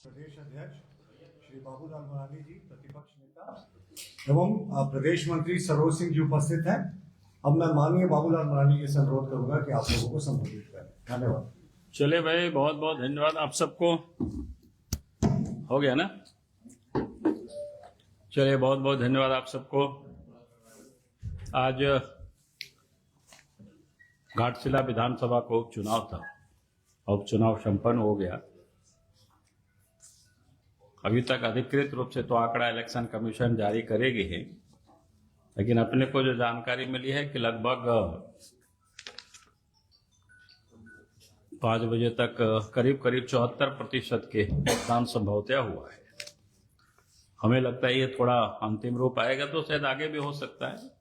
प्रदेश अध्यक्ष श्री बाबूलाल मरांडी जी, प्रतिपक्ष नेता एवं प्रदेश मंत्री सरोज सिंह जी उपस्थित हैं। अब मैं माननीय बाबूलाल मरांडी जी से अनुरोध करूंगा कि आप लोगों को संबोधित करें। धन्यवाद। चले भाई, बहुत बहुत धन्यवाद आप सबको। हो गया ना? चलिए, बहुत बहुत धन्यवाद आप सबको। आज घाटशिला विधानसभा को उपचुनाव था। उपचुनाव संपन्न हो गया। अभी तक अधिकृत रूप से तो आंकड़ा इलेक्शन कमीशन जारी करेगी ही, लेकिन अपने को जो जानकारी मिली है कि लगभग 5 बजे तक करीब 74% के मतदान संभवतः हुआ है। हमें लगता है ये थोड़ा अंतिम रूप आएगा तो शायद आगे भी हो सकता है।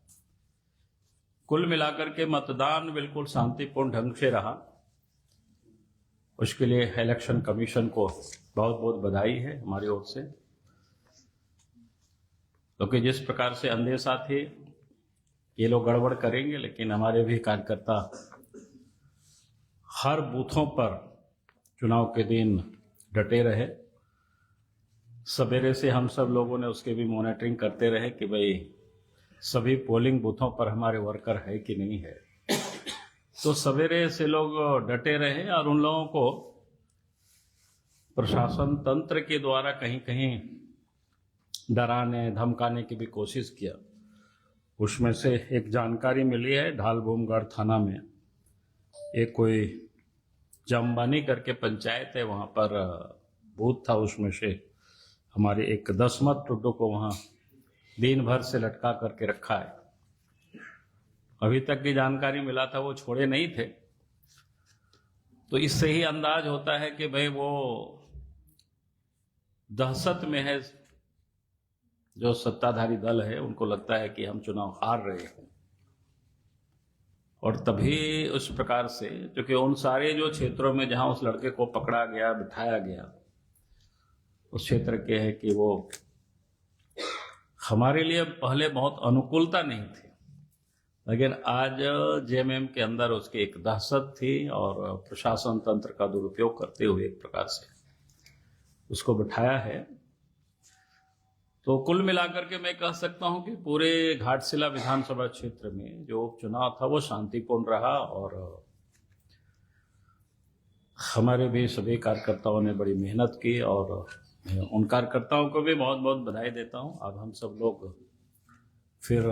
कुल मिलाकर के मतदान बिल्कुल शांतिपूर्ण ढंग से रहा। उसके लिए इलेक्शन कमीशन को बहुत बहुत बधाई है हमारी ओर से, क्योंकि जिस प्रकार से अंदेशा थे ये लोग गड़बड़ करेंगे, लेकिन हमारे भी कार्यकर्ता हर बूथों पर चुनाव के दिन डटे रहे। सवेरे से हम सब लोगों ने उसके भी मॉनिटरिंग करते रहे कि भाई सभी पोलिंग बूथों पर हमारे वर्कर है कि नहीं है। तो सवेरे से लोग डटे रहे और उन लोगों को प्रशासन तंत्र के द्वारा कहीं कहीं डराने धमकाने की भी कोशिश किया। उसमें से एक जानकारी मिली है, ढालभूमगढ़ थाना में एक कोई जम्बानी करके पंचायत है, वहाँ पर बूथ था। उसमें से हमारे एक दसमत टुड्डू को वहाँ दिन भर से लटका करके रखा है। अभी तक की जानकारी मिला था वो छोड़े नहीं थे। तो इससे ही अंदाज होता है कि भाई वो दहशत में है। जो सत्ताधारी दल है उनको लगता है कि हम चुनाव हार रहे हैं, और तभी उस प्रकार से, क्योंकि उन सारे जो क्षेत्रों में जहां उस लड़के को पकड़ा गया बिठाया गया उस क्षेत्र के है कि वो हमारे लिए पहले बहुत अनुकूलता नहीं थी, लेकिन आज जेएमएम के अंदर उसकी एक दहशत थी और प्रशासन तंत्र का दुरुपयोग करते हुए एक प्रकार से उसको बिठाया है। तो कुल मिलाकर के मैं कह सकता हूं कि पूरे घाटशिला विधानसभा क्षेत्र में जो उपचुनाव था वो शांतिपूर्ण रहा, और हमारे भी सभी कार्यकर्ताओं ने बड़ी मेहनत की, और मैं उन कार्यकर्ताओं को भी बहुत बहुत बधाई देता हूं। अब हम सब लोग फिर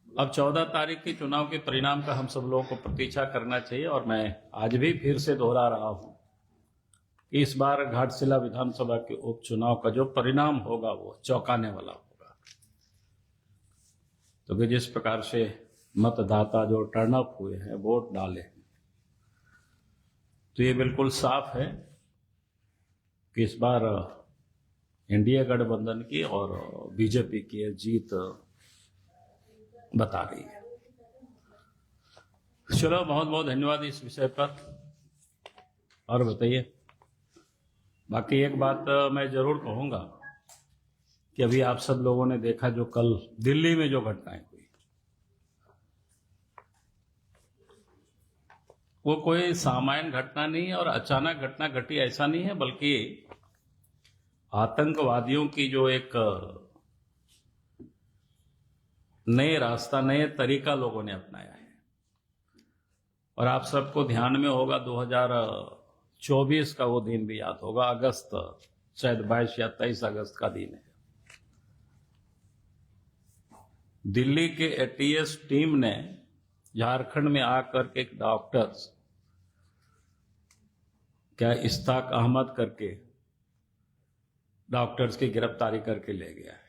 अब 14 तारीख के चुनाव के परिणाम का हम सब लोगों को प्रतीक्षा करना चाहिए। और मैं आज भी फिर से दोहरा रहा हूं कि इस बार घाटशिला विधानसभा के उपचुनाव का जो परिणाम होगा वो चौंकाने वाला होगा। तो कि जिस प्रकार से मतदाता जो टर्नअप हुए हैं, वोट डाले हैं, तो ये बिल्कुल साफ है कि इस बार एनडीए गठबंधन की और बीजेपी की जीत बता रही है। चलो, बहुत बहुत धन्यवाद इस विषय पर। और बताइए, बाकी एक बात मैं जरूर कहूंगा कि अभी आप सब लोगों ने देखा जो कल दिल्ली में जो घटनाएं हुई, वो कोई सामान्य घटना नहीं है और अचानक घटना घटी ऐसा नहीं है, बल्कि आतंकवादियों की जो एक नए रास्ता, नए तरीका लोगों ने अपनाया है। और आप सबको ध्यान में होगा 2024 का वो दिन भी याद होगा, अगस्त, शायद 22 या 23 अगस्त का दिन है। दिल्ली के एटीएस टीम ने झारखंड में आकर के एक डॉक्टर्स क्या इश्ताक अहमद करके डॉक्टर्स की गिरफ्तारी करके ले गया है,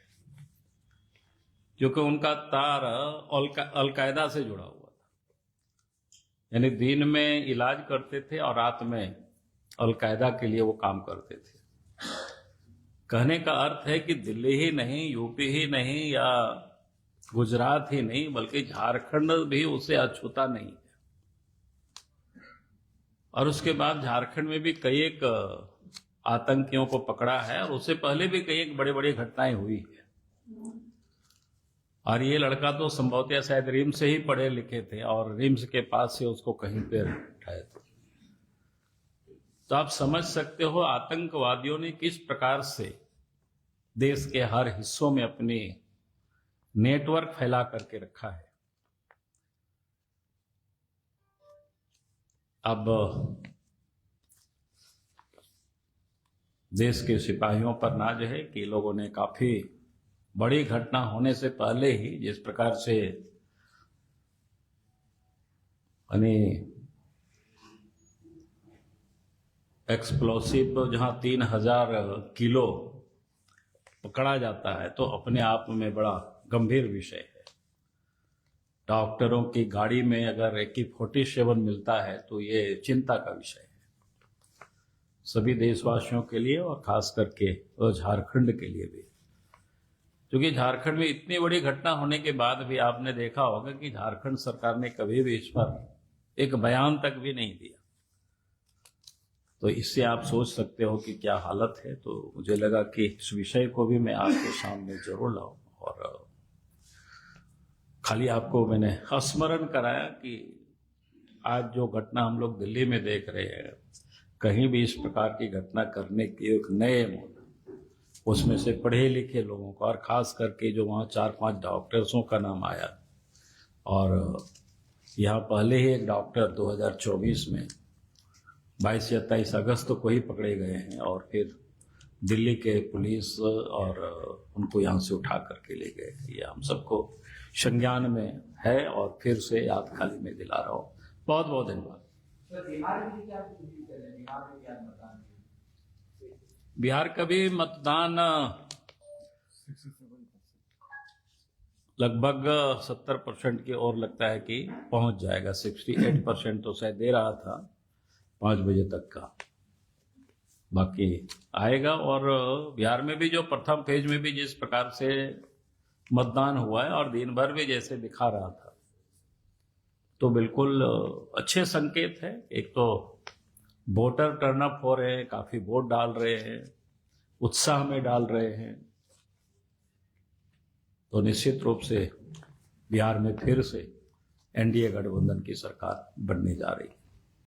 क्योंकि उनका तार अलकायदा से जुड़ा हुआ था। यानी दिन में इलाज करते थे और रात में अलकायदा के लिए वो काम करते थे। कहने का अर्थ है कि दिल्ली ही नहीं, यूपी ही नहीं या गुजरात ही नहीं, बल्कि झारखंड भी उसे अछूता नहीं है। और उसके बाद झारखंड में भी कई एक आतंकियों को पकड़ा है, और उससे पहले भी कई एक बड़े बड़ी घटनाएं हुई है। और ये लड़का तो संभवतः शायद रिम्स से ही पढ़े लिखे थे, और रिम्स के पास से उसको कहीं पे उठाए थे। तो आप समझ सकते हो आतंकवादियों ने किस प्रकार से देश के हर हिस्सों में अपनी नेटवर्क फैला करके रखा है। अब देश के सिपाहियों पर नाज है कि लोगों ने काफी बड़ी घटना होने से पहले ही जिस प्रकार से यानी एक्सप्लोसिव जहां 3000 किलो पकड़ा जाता है तो अपने आप में बड़ा गंभीर विषय है। डॉक्टरों की गाड़ी में अगर AK-47 मिलता है तो ये चिंता का विषय है सभी देशवासियों के लिए और खास करके झारखंड के लिए भी, क्योंकि झारखंड में इतनी बड़ी घटना होने के बाद भी आपने देखा होगा कि झारखंड सरकार ने कभी भी इस पर एक बयान तक भी नहीं दिया। तो इससे आप सोच सकते हो कि क्या हालत है। तो मुझे लगा कि इस विषय को भी मैं आपके सामने जरूर लाऊं और खाली आपको मैंने स्मरण कराया कि आज जो घटना हम लोग दिल्ली में देख रहे हैं, कहीं भी इस प्रकार की घटना करने के एक नए उसमें से पढ़े लिखे लोगों का, और खास करके जो वहाँ 4-5 डॉक्टर्सों का नाम आया, और यहाँ पहले ही एक डॉक्टर 2024 में 22 या 23 अगस्त को ही पकड़े गए हैं और फिर दिल्ली के पुलिस और उनको यहाँ से उठा करके ले गए। ये हम सबको संज्ञान में है और फिर से याद खाली में दिला रहा हूँ। बहुत बहुत धन्यवाद। बिहार का भी मतदान लगभग 70% की ओर लगता है कि पहुंच जाएगा। 68% तो शायद दे रहा था 5 बजे तक का, बाकी आएगा। और बिहार में भी जो प्रथम फेज में भी जिस प्रकार से मतदान हुआ है और दिन भर भी जैसे दिखा रहा था, तो बिल्कुल अच्छे संकेत है। एक तो वोटर टर्नअप हो रहे हैं, काफी वोट डाल रहे हैं, उत्साह में डाल रहे हैं, तो निश्चित रूप से बिहार में फिर से NDA गठबंधन की सरकार बनने जा रही है।